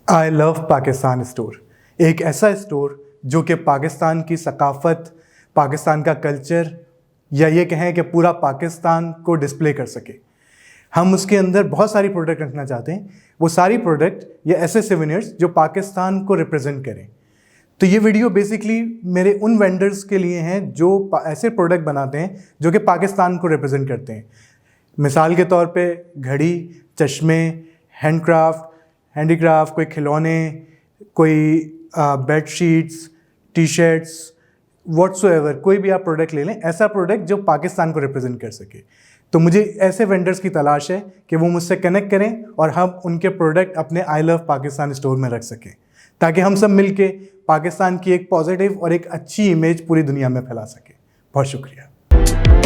I love Pakistan store, एक ऐसा store जो कि पाकिस्तान की सकाफ़त, पाकिस्तान का कल्चर या ये कहें कि पूरा पाकिस्तान को डिस्प्ले कर सके। हम उसके अंदर बहुत सारी प्रोडक्ट रखना चाहते हैं, वो सारी प्रोडक्ट या ऐसे सोवेनिर्स जो पाकिस्तान को रिप्रेजेंट करें। तो ये वीडियो बेसिकली मेरे उन वेंडर्स के लिए हैं जो ऐसे प्रोडक्ट बनाते हैं जो कि पाकिस्तान को रिप्रेजेंट करते हैं। मिसाल के तौर पे घड़ी, चश्मे, हैंडीक्राफ्ट, कोई खिलौने, कोई bed sheets, T shirts, whatsoever, कोई भी आप प्रोडक्ट ले लें, ऐसा प्रोडक्ट जो पाकिस्तान को रिप्रेजेंट कर सके। तो मुझे ऐसे वेंडर्स की तलाश है कि वो मुझसे कनेक्ट करें और हम उनके प्रोडक्ट अपने आई लव पाकिस्तान स्टोर में रख सकें, ताकि हम सब मिलके पाकिस्तान की एक पॉजिटिव और एक अच्छी इमेज पूरी दुनिया में फैला सकें। बहुत शुक्रिया।